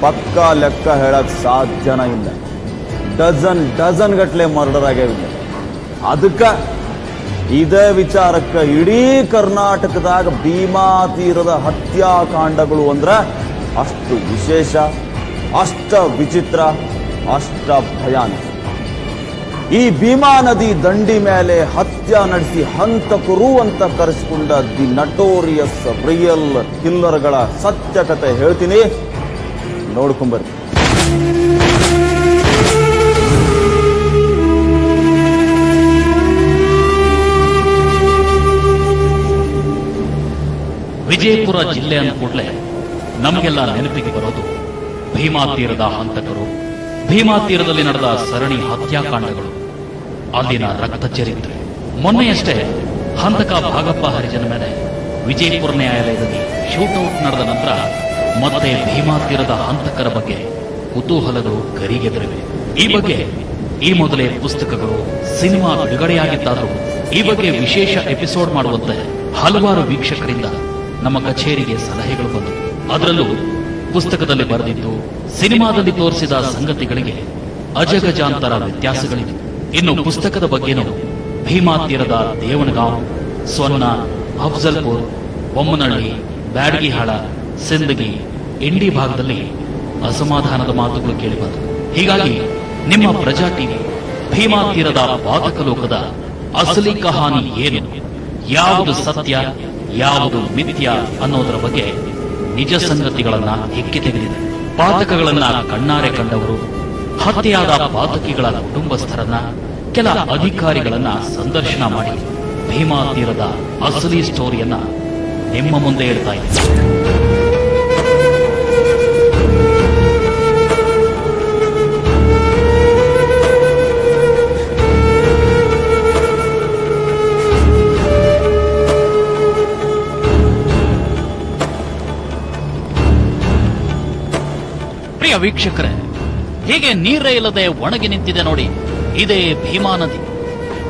ಪಕ್ಕಾ ಲೆಕ್ಕ ಹೇಳಕ್ ಸಾಧ್ಯನ ಇಲ್ಲ. ಡಜನ್ ಗಟ್ಲೆ ಮರ್ಡರ್ ಆಗ್ಯಾವಿಲ್ಲ. ಅದಕ್ಕ ಇದೇ ವಿಚಾರಕ್ಕೆ ಇಡೀ ಕರ್ನಾಟಕದಾಗ ಭೀಮಾ ತೀರದ ಹತ್ಯಾಕಾಂಡಗಳು ಅಂದ್ರ ಅಷ್ಟು ವಿಶೇಷ, ಅಷ್ಟ ವಿಚಿತ್ರ, ಅಷ್ಟ ಭಯಾನಕ. ಈ ಭೀಮಾ ನದಿ ದಂಡಿ ಮೇಲೆ ಹತ್ಯೆ ನಡೆಸಿ ಹಂತಕರು ಅಂತ ಕರೆಸಿಕೊಂಡ ದಿ ನಟೋರಿಯಸ್ ರಿಯಲ್ ಕಿಲ್ಲರ್ಗಳ ಸತ್ಯ ಕತೆ ಹೇಳ್ತೀನಿ, ನೋಡ್ಕೊಂಬರ್ರಿ. ವಿಜಯಪುರ ಜಿಲ್ಲೆ ಅಂದ ಕೂಡಲೇ ನಮಗೆಲ್ಲ ನೆನಪಿಗೆ ಬರೋದು ಭೀಮಾ ತೀರದ ಹಂತಕರು, ಭೀಮಾ ತೀರದಲ್ಲಿ ನಡೆದ ಸರಣಿ ಹತ್ಯಾಕಾಂಡಗಳು, ಅಲ್ಲಿನ ರಕ್ತ ಚರಿತ್ರೆ. ಮೊನ್ನೆಯಷ್ಟೇ ಹಂತಕ ಭಾಗಪ್ಪ ಹರಿಜನ ಮೇಲೆ ವಿಜಯಪುರ ನ್ಯಾಯಾಲಯದಲ್ಲಿ ಶೂಟೌಟ್ ನಡೆದ ನಂತರ ಮತ್ತೆ ಭೀಮಾ ತೀರದ ಹಂತಕರ ಬಗ್ಗೆ ಕುತೂಹಲಗಳು ಗರಿಗೆದರಿವೆ. ಈ ಬಗ್ಗೆ ಈ ಮೊದಲೇ ಪುಸ್ತಕಗಳು, ಸಿನಿಮಾ ಬಿಡುಗಡೆಯಾಗಿದ್ದಾದರೂ ಈ ಬಗ್ಗೆ ವಿಶೇಷ ಎಪಿಸೋಡ್ ಮಾಡುವಂತೆ ಹಲವಾರು ವೀಕ್ಷಕರಿಂದ ನಮ್ಮ ಕಚೇರಿಗೆ ಸಲಹೆಗಳು ಬಂದವು. ಅದರಲ್ಲೂ ಪುಸ್ತಕದಲ್ಲಿ ಬರೆದಿದ್ದು, ಸಿನಿಮಾದಲ್ಲಿ ತೋರಿಸಿದ ಸಂಗತಿಗಳಿಗೆ ಅಜಗಜಾಂತರ ವ್ಯತ್ಯಾಸಗಳಿವೆ. ಇನ್ನು ಪುಸ್ತಕದ ಬಗ್ಗೆನೂ ಭೀಮಾ ತೀರದ ದೇವಣಗಾಂವ್, ಸ್ವನ್ನ, ಅಫ್ಜಲ್ಪುರ್, ಬೊಮ್ಮನಹಳ್ಳಿ, ಬ್ಯಾಡಗಿಹಾಳ, ಸಿಂದಗಿ, ಇಂಡಿ ಭಾಗದಲ್ಲಿ ಅಸಮಾಧಾನದ ಮಾತುಗಳು ಕೇಳಿಬಂದವು. ಹೀಗಾಗಿ ನಿಮ್ಮ ಪ್ರಜಾ ಟಿವಿ ಭೀಮಾ ತೀರದ ಪಾತಕ ಲೋಕದ ಅಸಲಿ ಕಹಾನಿ ಏನು, ಯಾವುದು ಸತ್ಯ, ಯಾವುದು ಮಿಥ್ಯ ಅನ್ನೋದರ ಬಗ್ಗೆ ನಿಜ ಸಂಗತಿಗಳನ್ನ ಹೆಕ್ಕಿ ತೆಗೆದಿದೆ. ಪಾತಕಗಳನ್ನ ಕಣ್ಣಾರೆ ಕಂಡವರು, ಹತ್ಯೆಯಾದ ಪಾತಕಿಗಳ ಕುಟುಂಬಸ್ಥರನ್ನ, ಕೆಲ ಅಧಿಕಾರಿಗಳನ್ನ ಸಂದರ್ಶನ ಮಾಡಿ ಭೀಮಾ ತೀರದ ಅಸಲಿ ಸ್ಟೋರಿಯನ್ನ ನಿಮ್ಮ ಮುಂದೆ ಇಡ್ತಾ ಇದ್ದಾರೆ. ಪ್ರಿಯ ವೀಕ್ಷಕರೇ, ಹೀಗೆ ನೀರೇ ಇಲ್ಲದೆ ಒಣಗಿ ನಿಂತಿದೆ ನೋಡಿ, ಇದೇ ಭೀಮಾ ನದಿ.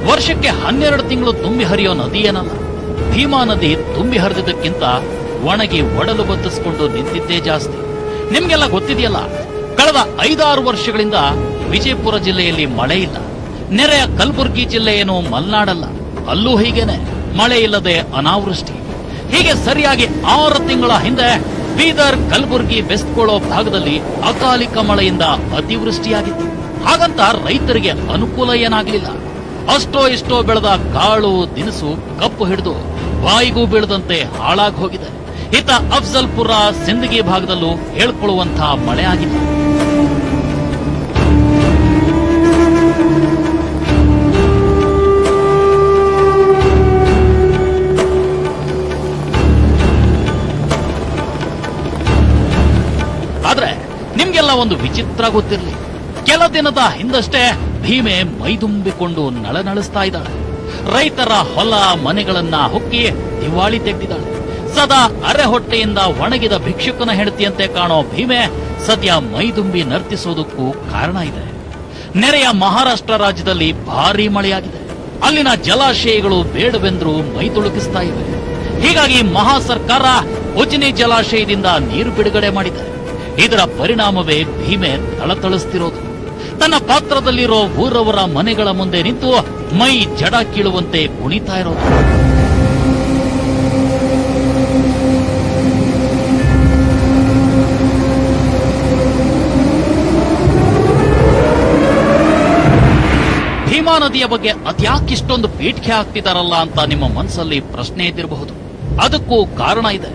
ವರ್ಷಕ್ಕೆ 12 ತಿಂಗಳು ತುಂಬಿ ಹರಿಯೋ ನದಿ ಏನಲ್ಲ. ಭೀಮಾ ನದಿ ತುಂಬಿ ಹರಿದಿದ್ದಕ್ಕಿಂತ ಒಣಗಿ ಒಡಲು ಬತ್ತಿಸಿಕೊಂಡು ನಿಂತಿದ್ದೇ ಜಾಸ್ತಿ. ನಿಮ್ಗೆಲ್ಲ ಗೊತ್ತಿದೆಯಲ್ಲ, ಕಳೆದ 5-6 ವರ್ಷಗಳಿಂದ ವಿಜಯಪುರ ಜಿಲ್ಲೆಯಲ್ಲಿ ಮಳೆ ಇಲ್ಲ. ನೆರೆಯ ಕಲಬುರಗಿ ಜಿಲ್ಲೆ ಏನು ಮಲೆನಾಡಲ್ಲ, ಅಲ್ಲೂ ಹೀಗೇನೆ ಮಳೆ ಇಲ್ಲದೆ ಅನಾವೃಷ್ಟಿ. ಹೀಗೆ ಸರಿಯಾಗಿ 6 ತಿಂಗಳ ಹಿಂದೆ ಬೀದರ್, ಕಲಬುರಗಿ, ಬೆಸ್ತ್ಕೊಳ್ಳೋ ಭಾಗದಲ್ಲಿ ಅಕಾಲಿಕ ಮಳೆಯಿಂದ ಅತಿವೃಷ್ಟಿಯಾಗಿತ್ತು. ಹಾಗಂತ ರೈತರಿಗೆ ಅನುಕೂಲ ಏನಾಗಲಿಲ್ಲ. ಅಷ್ಟೋ ಇಷ್ಟೋ ಬೆಳೆದ ಕಾಳು ದಿನಸು ಕಪ್ಪು ಹಿಡಿದು ಬಾಯಿಗೂ ಬೀಳದಂತೆ ಹಾಳಾಗಿ ಹೋಗಿದೆ. ಇತ್ತ ಅಫ್ಜಲ್ಪುರ, ಸಿಂದಗಿ ಭಾಗದಲ್ಲೂ ಹೇಳ್ಕೊಳ್ಳುವಂತಹ ಮಳೆ ಆಗಿಲ್ಲ. ಆದ್ರೆ ನಿಮ್ಗೆಲ್ಲ ಒಂದು ವಿಚಿತ್ರ ಗೊತ್ತಿರಲಿ, ಕೆಲ ದಿನದ ಹಿಂದಷ್ಟೇ ಭೀಮೆ ಮೈದುಂಬಿಕೊಂಡು ನಳನಳಿಸ್ತಾ ಇದ್ದಾಳೆ. ರೈತರ ಹೊಲ ಮನೆಗಳನ್ನ ಹುಕ್ಕಿ ದಿವಾಳಿ ತೆಗೆದಿದ್ದಾಳೆ. ಸದಾ ಅರೆ ಹೊಟ್ಟೆಯಿಂದ ಒಣಗಿದ ಭಿಕ್ಷುಕನ ಹೆಂಡತಿಯಂತೆ ಕಾಣೋ ಭೀಮೆ ಸದ್ಯ ಮೈದುಂಬಿ ನರ್ತಿಸೋದಕ್ಕೂ ಕಾರಣ ಇದೆ. ನೆರೆಯ ಮಹಾರಾಷ್ಟ್ರ ರಾಜ್ಯದಲ್ಲಿ ಭಾರೀ ಮಳೆಯಾಗಿದೆ. ಅಲ್ಲಿನ ಜಲಾಶಯಗಳು ಬೇಡವೆಂದ್ರೂ ಮೈ ತುಳುಕಿಸ್ತಾ ಇವೆ. ಹೀಗಾಗಿ ಮಹಾ ಸರ್ಕಾರ ಉಜ್ನಿ ಜಲಾಶಯದಿಂದ ನೀರು ಬಿಡುಗಡೆ ಮಾಡಿದೆ. ಇದರ ಪರಿಣಾಮವೇ ಭೀಮೆ ಥಳಥಳಿಸ್ತಿರೋದು. ತನ್ನ ಪಾತ್ರದಲ್ಲಿರೋ ಊರವರ ಮನೆಗಳ ಮುಂದೆ ನಿಂತು ಮೈ ಜಡ ಕೀಳುವಂತೆ ಕುಣಿತಾ ಇರೋದು. ಭೀಮಾ ನದಿಯ ಬಗ್ಗೆ ಅದ್ಯಾಕಿಷ್ಟೊಂದು ಪೀಠ್ಕೆ ಹಾಕ್ತಿದಾರಲ್ಲ ಅಂತ ನಿಮ್ಮ ಮನಸ್ಸಲ್ಲಿ ಪ್ರಶ್ನೆ ಇದ್ದಿರಬಹುದು. ಅದಕ್ಕೂ ಕಾರಣ ಇದೆ.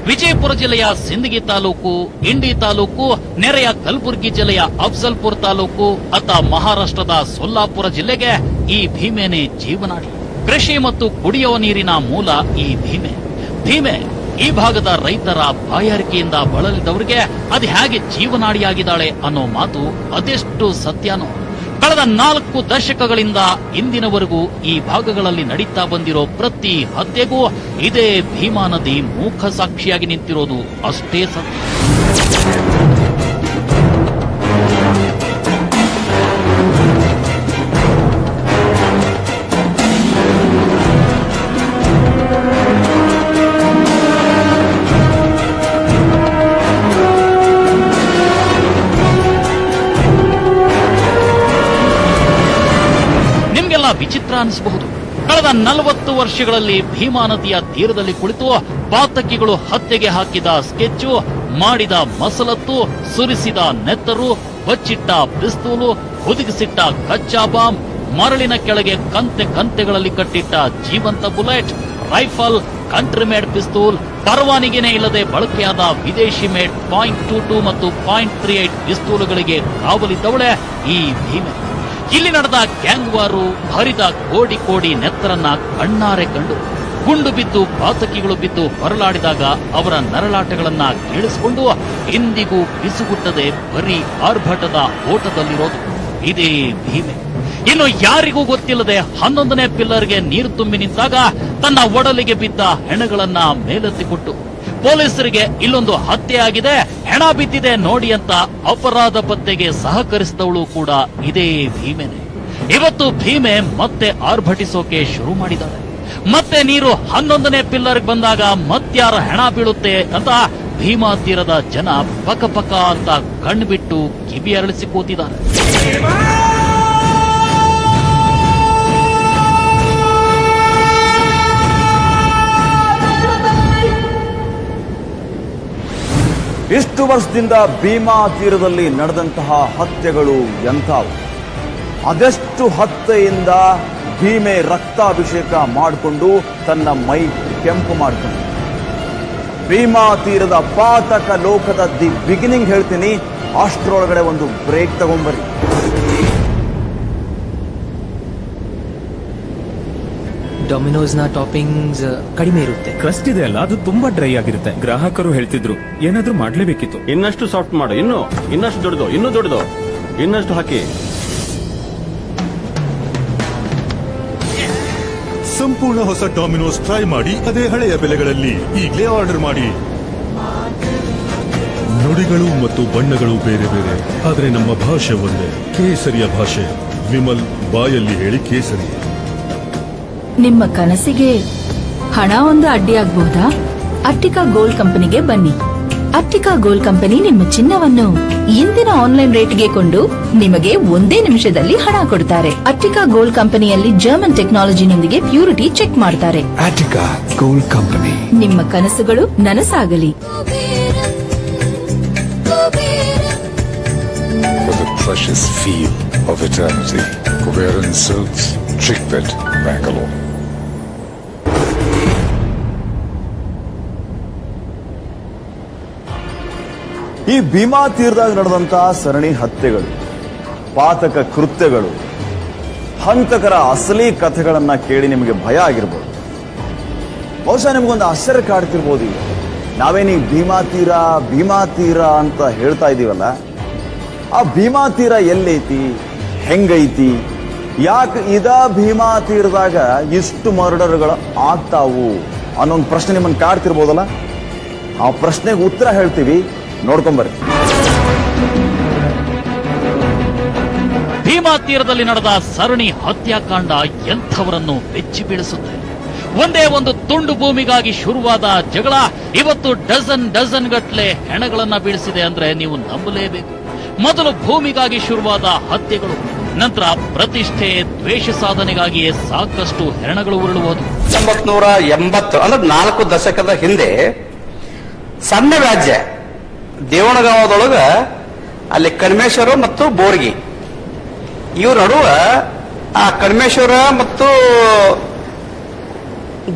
ವಿಜಯಪುರ ಜಿಲ್ಲೆಯ ಸಿಂದಗಿ ತಾಲೂಕು, ಇಂಡಿ ತಾಲೂಕು, ನೆರೆಯ ಕಲಬುರಗಿ ಜಿಲ್ಲೆಯ ಅಫ್ಜಲ್ಪುರ್ ತಾಲೂಕು, ಅತ್ತ ಮಹಾರಾಷ್ಟ್ರದ ಸೊಲ್ಲಾಪುರ ಜಿಲ್ಲೆಗೆ ಈ ಭೀಮೆನೇ ಜೀವನಾಡಿ. ಕೃಷಿ ಮತ್ತು ಕುಡಿಯುವ ನೀರಿನ ಮೂಲ ಈ ಭೀಮೆ. ಭೀಮೆ ಈ ಭಾಗದ ರೈತರ ಬಾಯಾರಿಕೆಯಿಂದ ಬಳಲಿದವರಿಗೆ ಅದು ಹೇಗೆ ಜೀವನಾಡಿಯಾಗಿದ್ದಾಳೆ ಅನ್ನೋ ಮಾತು ಅದೆಷ್ಟು ಸತ್ಯನೋ. ಕಳೆದ 4 ದಶಕಗಳಿಂದ ಇಂದಿನವರೆಗೂ ಈ ಭಾಗಗಳಲ್ಲಿ ನಡೀತಾ ಬಂದಿರೋ ಪ್ರತಿ ಹತ್ಯೆಗೂ ಇದೇ ಭೀಮಾ ನದಿ ಮೂಕ ಸಾಕ್ಷಿಯಾಗಿ ನಿಂತಿರೋದು ಅಷ್ಟೇ ಸತ್ಯ. ವಿಚಿತ್ರ ಅನಿಸಬಹುದು. ಕಳೆದ 40 ವರ್ಷಗಳಲ್ಲಿ ಭೀಮಾ ನದಿಯ ತೀರದಲ್ಲಿ ಕುಳಿತು ಪಾತಕಿಗಳು ಹತ್ಯೆಗೆ ಹಾಕಿದ ಸ್ಕೆಚ್ಚು, ಮಾಡಿದ ಮಸಲತ್ತು, ಸುರಿಸಿದ ನೆತ್ತರು, ಬಚ್ಚಿಟ್ಟ ಪಿಸ್ತೂಲು, ಹುದುಗಿಸಿಟ್ಟ ಕಚ್ಚಾ ಬಾಂಬ್, ಮರಳಿನ ಕೆಳಗೆ ಕಂತೆಗಳಲ್ಲಿ ಕಟ್ಟಿಟ್ಟ ಜೀವಂತ ಬುಲೆಟ್, ರೈಫಲ್, ಕಂಟ್ರಿ ಮೇಡ್ ಪಿಸ್ತೂಲ್, ಪರವಾನಗಿನೇ ಇಲ್ಲದೆ ಬಳಕೆಯಾದ ವಿದೇಶಿ ಮೇಡ್ .22 ಮತ್ತು .38 ಪಿಸ್ತೂಲುಗಳಿಗೆ ಕಾವಲಿದ್ದವಳೆ ಈ ಭೀಮೆ. ಇಲ್ಲಿ ನಡೆದ ಗ್ಯಾಂಗ್ ವಾರು, ಹರಿದ ಕೋಡಿ ನೆತ್ತರನ್ನ ಕಣ್ಣಾರೆ ಕಂಡು, ಗುಂಡು ಬಿದ್ದು ಪಾತಕಿಗಳು ಬಿದ್ದು ಹೊರಲಾಡಿದಾಗ ಅವರ ನರಳಾಟಗಳನ್ನ ಕೇಳಿಸಿಕೊಂಡು ಇಂದಿಗೂ ಬಿಸುಗುಟ್ಟದೆ ಬರೀ ಆರ್ಭಟದ ಓಟದಲ್ಲಿರೋದು ಇದೇ ಭೀಮೆ. ಇನ್ನು ಯಾರಿಗೂ ಗೊತ್ತಿಲ್ಲದೆ 11ನೇ ಪಿಲ್ಲರ್ಗೆ ನೀರು ತುಂಬಿ ನಿಂತಾಗ ತನ್ನ ಒಡಲಿಗೆ ಬಿದ್ದ ಹೆಣಗಳನ್ನ ಮೇಲೆತ್ತಿಕೊಟ್ಟು ಪೊಲೀಸರಿಗೆ ಇಲ್ಲೊಂದು ಹತ್ಯೆ ಆಗಿದೆ, ಹೆಣ ಬಿದ್ದಿದೆ ನೋಡಿ ಅಂತ ಅಪರಾಧ ಪತ್ತೆಗೆ ಸಹಕರಿಸಿದವಳು ಕೂಡ ಇದೇ ಭೀಮೆನೆ. ಇವತ್ತು ಭೀಮೆ ಮತ್ತೆ ಆರ್ಭಟಿಸೋಕೆ ಶುರು ಮಾಡಿದ್ದಾಳೆ. ಮತ್ತೆ ನೀರು 11ನೇ ಪಿಲ್ಲರ್ಗೆ ಬಂದಾಗ ಮತ್ಯಾರ ಹೆಣ ಬೀಳುತ್ತೆ ಅಂತ ಭೀಮಾ ತೀರದ ಜನ ಪಕ ಅಂತ ಕಣ್ಬಿಟ್ಟು ಕಿವಿ ಅರಳಿಸಿ ಕೂತಿದ್ದಾರೆ. ಇಷ್ಟು ವರ್ಷದಿಂದ ಭೀಮಾ ತೀರದಲ್ಲಿ ನಡೆದಂತಹ ಹತ್ಯೆಗಳು ಎಂಥವು? ಅದೆಷ್ಟು ಹತ್ಯೆಯಿಂದ ಭೀಮೆ ರಕ್ತಾಭಿಷೇಕ ಮಾಡಿಕೊಂಡು ತನ್ನ ಮೈ ಕೆಂಪು ಮಾಡಿಕೊಂಡು. ಭೀಮಾ ತೀರದ ಪಾತಕ ಲೋಕದ ದಿ ಬಿಗಿನಿಂಗ್ ಹೇಳ್ತೀನಿ, ಅಷ್ಟರೊಳಗಡೆ ಒಂದು ಬ್ರೇಕ್ ತಗೊಂಬರಿ. ಡೊಮಿನೋಸ್ನ ಟಾಪಿಂಗ್ಸ್ ಕಡಿಮೆ ಇರುತ್ತೆ. ಕ್ರಸ್ಟ್ ಇದೆ ಅಲ್ಲ, ಅದು ತುಂಬಾ ಡ್ರೈ ಆಗಿರುತ್ತೆ. ಗ್ರಾಹಕರು ಹೇಳ್ತಿದ್ರು ಏನಾದ್ರೂ ಮಾಡ್ಲೇಬೇಕಿತ್ತು. ಇನ್ನಷ್ಟು ಸಾಫ್ಟ್ ಮಾಡು, ಇನ್ನಷ್ಟು ದೊಡ್ಡದು, ಇನ್ನೂ ದೊಡ್ಡದು, ಇನ್ನಷ್ಟು ಹಾಕಿ. ಸಂಪೂರ್ಣ ಹೊಸ ಡಾಮಿನೋಸ್ ಟ್ರೈ ಮಾಡಿ ಅದೇ ಹಳೆಯ ಬೆಲೆಗಳಲ್ಲಿ ಈಗಲೇ ಆರ್ಡರ್ ಮಾಡಿ. ನುಡಿಗಳು ಮತ್ತು ಬಣ್ಣಗಳು ಬೇರೆ ಬೇರೆ, ಆದರೆ ನಮ್ಮ ಭಾಷೆ ಒಂದೇ, ಕೇಸರಿಯ ಭಾಷೆ. ವಿಮಲ್ ಬಾಯಲ್ಲಿ ಹೇಳಿ ಕೇಸರಿ. ನಿಮ್ಮ ಕನಸಿಗೆ ಹಣ ಒಂದು ಅಡ್ಡಿಯಾಗಬಹುದಾ? ಅಟ್ಟಿಕಾ ಗೋಲ್ಡ್ ಕಂಪನಿಗೆ ಬನ್ನಿ. ಅಟ್ಟಿಕಾ ಗೋಲ್ಡ್ ಕಂಪನಿ ನಿಮ್ಮ ಚಿನ್ನವನ್ನು ಇಂದಿನ ಆನ್ಲೈನ್ ರೇಟ್ಗೆ ಕೊಂಡು ನಿಮಗೆ ಒಂದೇ ನಿಮಿಷದಲ್ಲಿ ಹಣ ಕೊಡ್ತಾರೆ. ಅಟ್ಟಿಕಾ ಗೋಲ್ಡ್ ಕಂಪನಿಯಲ್ಲಿ ಜರ್ಮನ್ ಟೆಕ್ನಾಲಜಿನೊಂದಿಗೆ ಪ್ಯೂರಿಟಿ ಚೆಕ್ ಮಾಡ್ತಾರೆ. Attica Gold Company. ನಿಮ್ಮ ಕನಸುಗಳು ನನಸಾಗಲಿ. For the precious feel of eternity. Kuberan Silks, Chickpet, Bangalore. ಈ ಭೀಮಾ ತೀರದಾಗ ನಡೆದಂತಹ ಸರಣಿ ಹತ್ಯೆಗಳು, ಪಾತಕ ಕೃತ್ಯಗಳು, ಹಂತಕರ ಅಸಲಿ ಕಥೆಗಳನ್ನ ಕೇಳಿ ನಿಮಗೆ ಭಯ ಆಗಿರ್ಬೋದು. ಬಹುಶಃ ನಿಮಗೊಂದು ಆಶ್ಚರ್ಯ ಕಾಡ್ತಿರ್ಬೋದು. ಈಗ ನಾವೇನೀ ಭೀಮಾ ತೀರ ಅಂತ ಹೇಳ್ತಾ ಇದೀವಲ್ಲ, ಆ ಭೀಮಾ ತೀರ ಎಲ್ಲೈತಿ, ಹೆಂಗೈತಿ, ಯಾಕೆ ಭೀಮಾ ತೀರದಾಗ ಇಷ್ಟು ಮರ್ಡರ್ಗಳು ಆಗ್ತಾವು ಅನ್ನೊಂದು ಪ್ರಶ್ನೆ ನಿಮ್ಮನ್ನು ಕಾಡ್ತಿರ್ಬೋದಲ್ಲ. ಆ ಪ್ರಶ್ನೆಗೆ ಉತ್ತರ ಹೇಳ್ತೀವಿ, ನೋಡ್ಕೊಂಬರ್ರಿ. ಭೀಮಾ ತೀರದಲ್ಲಿ ನಡೆದ ಸರಣಿ ಹತ್ಯಾಕಾಂಡ ಎಂಥವರನ್ನು ಬೆಚ್ಚಿ ಬೀಳಿಸುತ್ತೆ. ಒಂದೇ ಒಂದು ತುಂಡು ಭೂಮಿಗಾಗಿ ಶುರುವಾದ ಜಗಳ ಇವತ್ತು ಡಜನ್ ಗಟ್ಲೆ ಹೆಣಗಳನ್ನ ಬೀಳಿಸಿದೆ ಅಂದ್ರೆ ನೀವು ನಂಬಲೇಬೇಕು. ಮೊದಲು ಭೂಮಿಗಾಗಿ ಶುರುವಾದ ಹತ್ಯೆಗಳು, ನಂತರ ಪ್ರತಿಷ್ಠೆ, ದ್ವೇಷ ಸಾಧನೆಗಾಗಿಯೇ ಸಾಕಷ್ಟು ಹೆಣಗಳು ಉರುಳುವುದು. 1980 ಅಂದ್ರೆ 4 ದಶಕದ ಹಿಂದೆ ಸಣ್ಣ ರಾಜ್ಯ ದೇವಣಗಾಂವದೊಳಗ ಅಲ್ಲಿ ಕಣ್ಮೇಶ್ವರ ಮತ್ತು ಬೋರ್ಗಿ ಇವ್ರ ನಡುವ ಆ ಕಣ್ಮೇಶ್ವರ ಮತ್ತು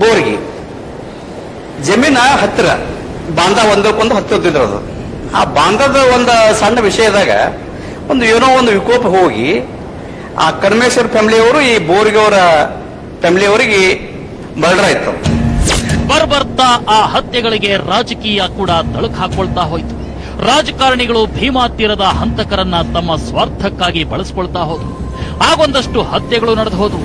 ಬೋರ್ಗಿ ಜಮೀನ ಹತ್ತಿರ ಬಾಂಧ ಒಂದಕ್ಕೊಂದು ಹತ್ತಿದ್ರು. ಅದು ಆ ಬಾಂಧದ ಒಂದು ಸಣ್ಣ ವಿಷಯದಾಗ ಏನೋ ಒಂದು ವಿಕೋಪ ಹೋಗಿ ಆ ಕಣ್ಮೇಶ್ವರ ಫ್ಯಾಮಿಲಿಯವರು ಈ ಬೋರ್ಗಿ ಅವರ ಫ್ಯಾಮಿಲಿಯವರಿಗೆ ಮರ್ಡರ್ ಆಯ್ತು. ಬರ್ಬರ್ತಾ ಆ ಹತ್ಯೆಗಳಿಗೆ ರಾಜಕೀಯ ಕೂಡ ತಳುಕು ಹಾಕೊಳ್ತಾ ಹೋಯ್ತು. ರಾಜಕಾರಣಿಗಳು ಭೀಮಾ ತೀರದ ಹಂತಕರನ್ನ ತಮ್ಮ ಸ್ವಾರ್ಥಕ್ಕಾಗಿ ಬಳಸ್ಕೊಳ್ತಾ ಹೋದ್ರು. ಆಗೊಂದಷ್ಟು ಹತ್ಯೆಗಳು ನಡೆದು ಹೋದ್ವು.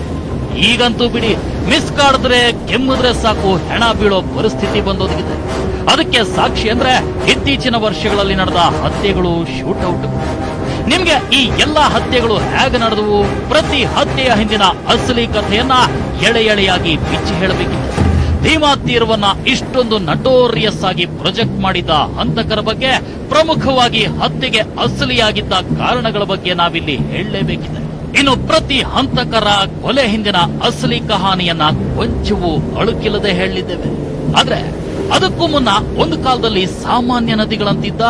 ಈಗಂತೂ ಬಿಡಿ, ಮಿಸ್ ಕಾಡಿದ್ರೆ ಕೆಮ್ಮಿದ್ರೆ ಸಾಕು ಹೆಣ ಬೀಳೋ ಪರಿಸ್ಥಿತಿ ಬಂದೊದಗಿದೆ. ಅದಕ್ಕೆ ಸಾಕ್ಷಿ ಅಂದ್ರೆ ಇತ್ತೀಚಿನ ವರ್ಷಗಳಲ್ಲಿ ನಡೆದ ಹತ್ಯೆಗಳು, ಶೂಟೌಟ್. ನಿಮ್ಗೆ ಈ ಎಲ್ಲಾ ಹತ್ಯೆಗಳು ಹೇಗೆ ನಡೆದವು, ಪ್ರತಿ ಹತ್ಯೆಯ ಹಿಂದಿನ ಅಸಲಿ ಕಥೆಯನ್ನ ಎಳೆಯಾಗಿ ಬಿಚ್ಚಿ ಹೇಳಬೇಕಿದೆ. ಭೀಮಾ ತೀರವನ್ನ ಇಷ್ಟೊಂದು ನಟೋರಿಯಸ್ ಆಗಿ ಪ್ರೊಜೆಕ್ಟ್ ಮಾಡಿದ್ದ ಹಂತಕರ ಬಗ್ಗೆ, ಪ್ರಮುಖವಾಗಿ ಹತ್ಯೆಗೆ ಅಸಲಿಯಾಗಿದ್ದ ಕಾರಣಗಳ ಬಗ್ಗೆ ನಾವಿಲ್ಲಿ ಹೇಳಲೇಬೇಕಿದೆ. ಇನ್ನು ಪ್ರತಿ ಹಂತಕರ ಕೊಲೆ ಹಿಂದಿನ ಅಸಲಿ ಕಹಾನಿಯನ್ನ ಕೊಂಚವೂ ಅಳುಕಿಲ್ಲದೆ ಹೇಳಿದ್ದೇವೆ. ಆದ್ರೆ ಅದಕ್ಕೂ ಮುನ್ನ ಒಂದು ಕಾಲದಲ್ಲಿ ಸಾಮಾನ್ಯ ನದಿಗಳಂತಿದ್ದ,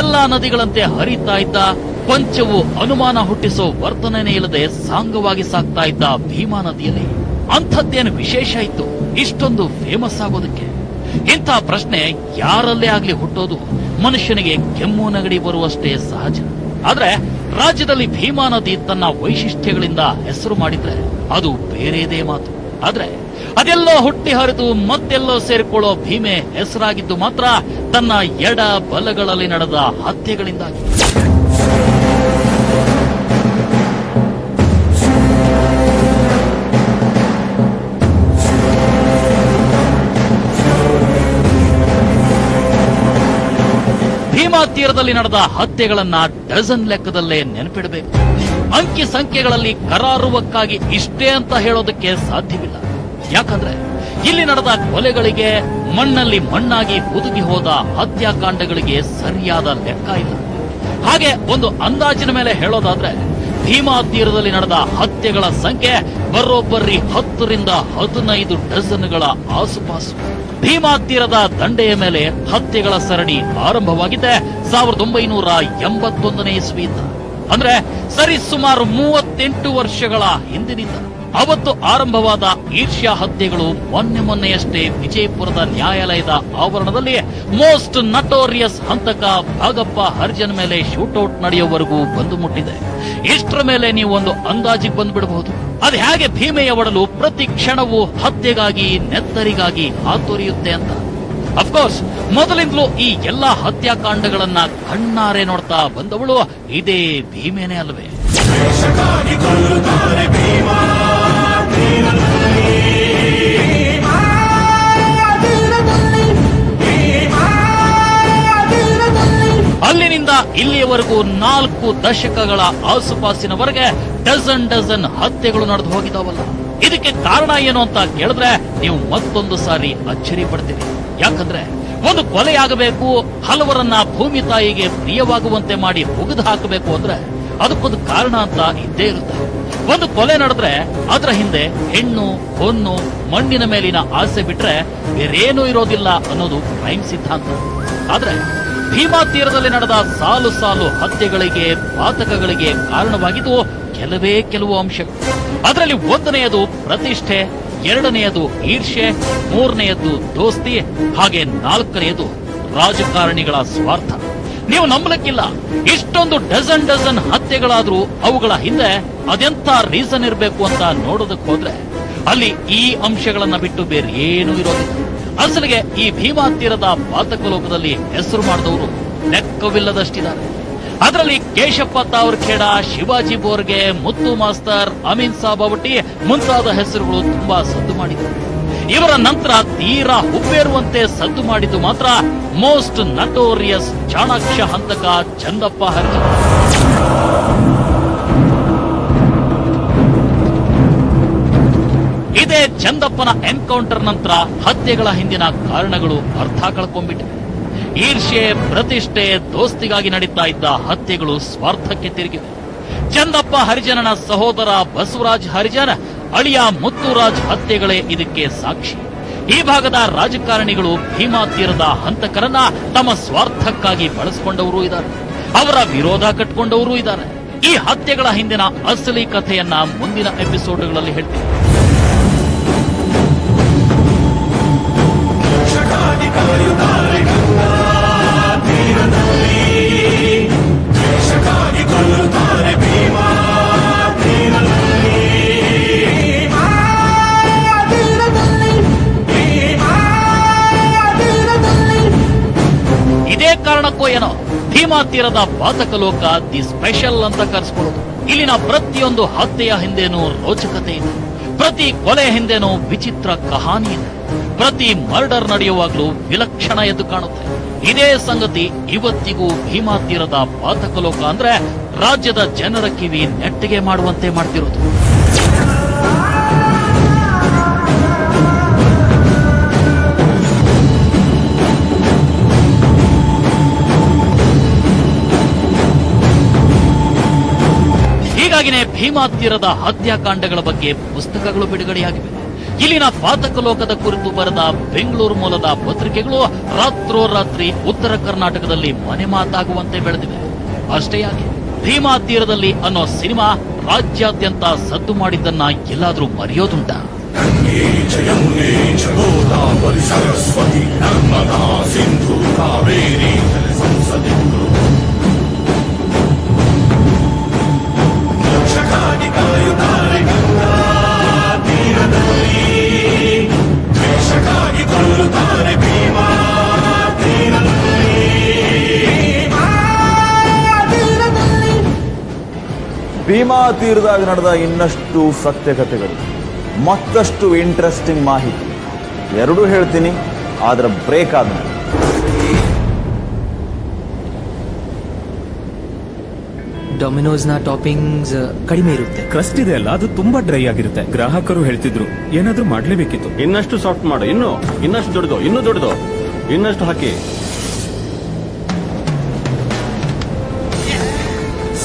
ಎಲ್ಲಾ ನದಿಗಳಂತೆ ಹರಿತಾ ಇದ್ದ, ಕೊಂಚವೂ ಅನುಮಾನ ಹುಟ್ಟಿಸೋ ವರ್ತನೆನೇ ಇಲ್ಲದೆ ಸಾಂಗವಾಗಿ ಸಾಗ್ತಾ ಇದ್ದ ಭೀಮಾ ನದಿಯಲ್ಲಿ ಅಂಥದ್ದೇನು ವಿಶೇಷ ಇತ್ತು ಇಷ್ಟೊಂದು ಫೇಮಸ್ ಆಗೋದಕ್ಕೆ? ಇಂಥ ಪ್ರಶ್ನೆ ಯಾರಲ್ಲೇ ಆಗ್ಲಿ ಹುಟ್ಟೋದು ಮನುಷ್ಯನಿಗೆ ಕೆಮ್ಮು ನೆಗಡಿ ಬರುವಷ್ಟೇ ಸಹಜ. ಆದ್ರೆ ರಾಜ್ಯದಲ್ಲಿ ಭೀಮಾ ನದಿ ತನ್ನ ವೈಶಿಷ್ಟ್ಯಗಳಿಂದ ಹೆಸರು ಮಾಡಿದ್ರೆ ಅದು ಬೇರೆದೇ ಮಾತು. ಆದ್ರೆ ಅದೆಲ್ಲೋ ಹುಟ್ಟಿ ಹರಿದು ಮತ್ತೆಲ್ಲೋ ಸೇರಿಕೊಳ್ಳೋ ಭೀಮೆ ಹೆಸರಾಗಿದ್ದು ಮಾತ್ರ ತನ್ನ ಎಡ ಬಲಗಳಲ್ಲಿ ನಡೆದ ಹತ್ಯೆಗಳಿಂದಾಗಿ. ಭೀಮಾ ತೀರದಲ್ಲಿ ನಡೆದ ಹತ್ಯೆಗಳನ್ನ ಡಜನ್ ಲೆಕ್ಕದಲ್ಲೇ ನೆನಪಿಡಬೇಕು. ಅಂಕಿ ಸಂಖ್ಯೆಗಳಲ್ಲಿ ಕರಾರುವಕ್ಕಾಗಿ ಇಷ್ಟೇ ಅಂತ ಹೇಳೋದಕ್ಕೆ ಸಾಧ್ಯವಿಲ್ಲ. ಯಾಕಂದ್ರೆ ಇಲ್ಲಿ ನಡೆದ ಕೊಲೆಗಳಿಗೆ, ಮಣ್ಣಲ್ಲಿ ಮಣ್ಣಾಗಿ ಹುದುಗಿ ಹೋದ ಹತ್ಯಾಕಾಂಡಗಳಿಗೆ ಸರಿಯಾದ ಲೆಕ್ಕ ಇಲ್ಲ. ಹಾಗೆ ಒಂದು ಅಂದಾಜಿನ ಮೇಲೆ ಹೇಳೋದಾದ್ರೆ ಭೀಮಾ ತೀರದಲ್ಲಿ ನಡೆದ ಹತ್ಯೆಗಳ ಸಂಖ್ಯೆ ಬರೋಬ್ಬರಿ 10 ರಿಂದ 15 ಡಜನ್ಗಳ ಆಸುಪಾಸು. ಭೀಮಾ ತೀರದ ದಂಡೆಯ ಮೇಲೆ ಹತ್ಯೆಗಳ ಸರಣಿ ಆರಂಭವಾಗಿದ್ದೆ 1981ನೇ ಇಸ್ವಿಯಿಂದ. ಅಂದ್ರೆ ಸರಿ ಸುಮಾರು 38 ವರ್ಷಗಳ ಹಿಂದಿನಿಂದ. ಅವತ್ತು ಆರಂಭವಾದ ಈರ್ಷ್ಯಾ ಹತ್ಯೆಗಳು ಮೊನ್ನೆಯಷ್ಟೇ ವಿಜಯಪುರದ ನ್ಯಾಯಾಲಯದ ಆವರಣದಲ್ಲಿ ಮೋಸ್ಟ್ ನಟೋರಿಯಸ್ ಹಂತಕ ಭಾಗಪ್ಪ ಹರಿಜನ್ ಮೇಲೆ ಶೂಟೌಟ್ ನಡೆಯುವವರೆಗೂ ಬಂದು ಮುಟ್ಟಿದೆ. ಇಷ್ಟರ ಮೇಲೆ ನೀವು ಒಂದು ಅಂದಾಜಿಗೆ ಬಂದ್ಬಿಡಬಹುದು ಅದು ಹೇಗೆ ಭೀಮೆಯ ಒಡಲು ಪ್ರತಿ ಕ್ಷಣವೂ ಹತ್ಯೆಗಾಗಿ, ನೆತ್ತರಿಗಾಗಿ ಹಾತೊರೆಯುತ್ತೆ ಅಂತ. ಅಫ್ಕೋರ್ಸ್ ಮೊದಲಿಂದಲೂ ಈ ಎಲ್ಲಾ ಹತ್ಯಾಕಾಂಡಗಳನ್ನ ಕಣ್ಣಾರೆ ನೋಡ್ತಾ ಬಂದವಳು ಇದೇ ಭೀಮೇನೆ ಅಲ್ವೇ? ಅಲ್ಲಿನಿಂದ ಇಲ್ಲಿಯವರೆಗೂ 4 ದಶಕಗಳ ಆಸುಪಾಸಿನವರೆಗೆ ಡಜನ್ ಹತ್ಯೆಗಳು ನಡೆದು ಹೋಗಿದಾವಲ್ಲ. ಇದಕ್ಕೆ ಕಾರಣ ಏನು ಅಂತ ಕೇಳಿದ್ರೆ ನೀವು ಮತ್ತೊಂದು ಸಾರಿ ಅಚ್ಚರಿ ಪಡ್ತೀರಿ. ಯಾಕಂದ್ರೆ ಒಂದು ಕೊಲೆಯಾಗಬೇಕು, ಹಲವರನ್ನ ಭೂಮಿ ತಾಯಿಗೆ ಪ್ರಿಯವಾಗುವಂತೆ ಮಾಡಿ ಒಗೆದು ಹಾಕಬೇಕು ಅಂದ್ರೆ ಅದಕ್ಕೊಂದು ಕಾರಣ ಅಂತ ಇದ್ದೇ ಇರುತ್ತೆ. ಒಂದು ಕೊಲೆ ನಡೆದ್ರೆ ಅದರ ಹಿಂದೆ ಹೆಣ್ಣು, ಹೊನ್ನು, ಮಣ್ಣಿನ ಮೇಲಿನ ಆಸೆ ಬಿಟ್ರೆ ಬೇರೇನೂ ಇರೋದಿಲ್ಲ ಅನ್ನೋದು ಕ್ರೈಮ್ ಸಿದ್ಧಾಂತ. ಆದ್ರೆ ಭೀಮಾ ತೀರದಲ್ಲಿ ನಡೆದ ಸಾಲು ಸಾಲು ಹತ್ಯೆಗಳಿಗೆ, ಪಾತಕಗಳಿಗೆ ಕಾರಣವಾಗಿದ್ದು ಕೆಲವು ಅಂಶಗಳು. ಅದರಲ್ಲಿ 1ನೇಯದು ಪ್ರತಿಷ್ಠೆ, 2ನೇಯದು ಈರ್ಷೆ, 3ನೇಯದ್ದು ದೋಸ್ತಿ, ಹಾಗೆ 4ನೇಯದು ರಾಜಕಾರಣಿಗಳ ಸ್ವಾರ್ಥ. ನೀವು ನಂಬಲಿಕ್ಕಿಲ್ಲ, ಇಷ್ಟೊಂದು ಡಜನ್ ಹತ್ಯೆಗಳಾದ್ರೂ ಅವುಗಳ ಹಿಂದೆ ಅದೆಂತ ರೀಸನ್ ಇರಬೇಕು ಅಂತ ನೋಡೋದಕ್ಕೆ ಹೋದ್ರೆ ಅಲ್ಲಿ ಈ ಅಂಶಗಳನ್ನ ಬಿಟ್ಟು ಬೇರೆ ಏನೂ ಇರೋದಿಲ್ಲ. ಅಸಲಿಗೆ ಈ ಭೀಮಾ ತೀರದ ಪಾತಕ ಲೋಕದಲ್ಲಿ ಹೆಸರು ಮಾಡಿದವರು ಲೆಕ್ಕವಿಲ್ಲದಷ್ಟಿದ್ದಾರೆ. ಅದರಲ್ಲಿ ಕೇಶಪ್ಪ ತಾವರ್ಖೇಡ, ಶಿವಾಜಿ ಬೋರ್ಗೆ, ಮುತ್ತು ಮಾಸ್ತರ್, ಅಮೀನ್ ಸಾಬಾವಟಿ ಮುಂತಾದ ಹೆಸರುಗಳು ತುಂಬಾ ಸದ್ದು ಮಾಡಿದರು. ಇವರ ನಂತರ ತೀರಾ ಹುಬ್ಬೇರುವಂತೆ ಸದ್ದು ಮಾಡಿದ್ದು ಮಾತ್ರ ಮೋಸ್ಟ್ ನಟೋರಿಯಸ್ ಚಾಣಾಕ್ಷ ಹಂತಕ ಚಂದಪ್ಪ ಹರಿಜನ್. ಇದೇ ಚಂದಪ್ಪನ ಎನ್ಕೌಂಟರ್ ನಂತರ ಹತ್ಯೆಗಳ ಹಿಂದಿನ ಕಾರಣಗಳು ಅರ್ಥ ಕಳ್ಕೊಂಡ್ಬಿಟ್ಟಿವೆ. ಈರ್ಷ್ಯೆ, ಪ್ರತಿಷ್ಠೆ, ದೋಸ್ತಿಗಾಗಿ ನಡೀತಾ ಇದ್ದ ಹತ್ಯೆಗಳು ಸ್ವಾರ್ಥಕ್ಕೆ ತಿರುಗಿವೆ. ಚಂದಪ್ಪ ಹರಿಜನನ ಸಹೋದರ ಬಸವರಾಜ್ ಹರಿಜನ್, ಅಳಿಯ ಮುತ್ತುರಾಜ್ ಹತ್ಯೆಗಳೇ ಇದಕ್ಕೆ ಸಾಕ್ಷಿ. ಈ ಭಾಗದ ರಾಜಕಾರಣಿಗಳು ಭೀಮಾ ತೀರದ ಹಂತಕರನ್ನ ತಮ್ಮ ಸ್ವಾರ್ಥಕ್ಕಾಗಿ ಬಳಸಿಕೊಂಡವರು ಇದ್ದಾರೆ, ಅವರ ವಿರೋಧ ಕಟ್ಟಿಕೊಂಡವರು ಇದ್ದಾರೆ. ಈ ಹತ್ಯೆಗಳ ಹಿಂದಿನ ಅಸಲಿ ಕಥೆಯನ್ನ ಮುಂದಿನ ಎಪಿಸೋಡ್ಗಳಲ್ಲಿ ಹೇಳ್ತೀವಿ. ಇದೇ ಕಾರಣಕ್ಕೋ ಏನೋ ಭೀಮಾ ತೀರದ ಪಾತಕ ಲೋಕ ದಿ ಸ್ಪೆಷಲ್ ಅಂತ ಕರೆಸ್ಕೊಳ್ಳೋದು. ಇಲ್ಲಿನ ಪ್ರತಿಯೊಂದು ಹತ್ಯೆಯ ಹಿಂದೇನೂ ರೋಚಕತೆ ಇದೆ, ಪ್ರತಿ ಕೊಲೆ ಹಿಂದೇನೂ ವಿಚಿತ್ರ ಕಹಾನಿ ಇದೆ, ಪ್ರತಿ ಮರ್ಡರ್ ನಡೆಯುವಾಗಲೂ ವಿಲಕ್ಷಣ ಎದ್ದು ಕಾಣುತ್ತೆ. ಇದೇ ಸಂಗತಿ ಇವತ್ತಿಗೂ ಭೀಮಾ ತೀರದ ಪಾತಕ ಲೋಕ ಅಂದ್ರೆ ರಾಜ್ಯದ ಜನರ ಕಿವಿ ನೆಟ್ಟಿಗೆ ಮಾಡುವಂತೆ ಮಾಡ್ತಿರೋದು. ಹೀಗಾಗಿನೇ ಭೀಮಾ ತೀರದ ಹತ್ಯಾಕಾಂಡಗಳ ಬಗ್ಗೆ ಪುಸ್ತಕಗಳು ಬಿಡುಗಡೆಯಾಗಿವೆ. ಇಲ್ಲಿನ ಪಾತಕ ಲೋಕದ ಕುರಿತು ಬರೆದ ಬೆಂಗಳೂರು ಮೂಲದ ಪತ್ರಿಕೆಗಳು ರಾತ್ರೋರಾತ್ರಿ ಉತ್ತರ ಕರ್ನಾಟಕದಲ್ಲಿ ಮನೆ ಮಾತಾಗುವಂತೆ ಬೆಳೆದಿವೆ. ಅಷ್ಟೇ ಯಾಕೆ, ಭೀಮಾ ತೀರದಲ್ಲಿ ಅನ್ನೋ ಸಿನಿಮಾ ರಾಜ್ಯಾದ್ಯಂತ ಸದ್ದು ಮಾಡಿದ್ದನ್ನ ಎಲ್ಲಾದ್ರೂ ಮರೆಯೋದುಂಟಾ? ಭೀಮಾ ತೀರದಾಗ ನಡೆದ ಇನ್ನಷ್ಟು ಸತ್ಯಕಥೆಗಳು, ಮತ್ತಷ್ಟು ಇಂಟ್ರೆಸ್ಟಿಂಗ್ ಮಾಹಿತಿ ಎರಡೂ ಹೇಳ್ತೀನಿ, ಆದ್ರೆ ಬ್ರೇಕ್ ಆದ್ಮೇಲೆ. ಡೊಮಿನೋಸ್ನ ಟಾಪಿಂಗ್ಸ್ ಕಡಿಮೆ ಇರುತ್ತೆ. ಕ್ರಸ್ಟ್ ಇದೆ ಅಲ್ಲ, ಅದು ತುಂಬಾ ಡ್ರೈ ಆಗಿರುತ್ತೆ. ಗ್ರಾಹಕರು ಹೇಳ್ತಿದ್ರು ಏನಾದ್ರೂ ಮಾಡ್ಲೇಬೇಕಿತ್ತು. ಇನ್ನಷ್ಟು ಸಾಫ್ಟ್ ಮಾಡು, ಇನ್ನಷ್ಟು ದೊಡ್ಡದು, ಇನ್ನೂ ದೊಡ್ಡದು, ಇನ್ನಷ್ಟು ಹಾಕಿ.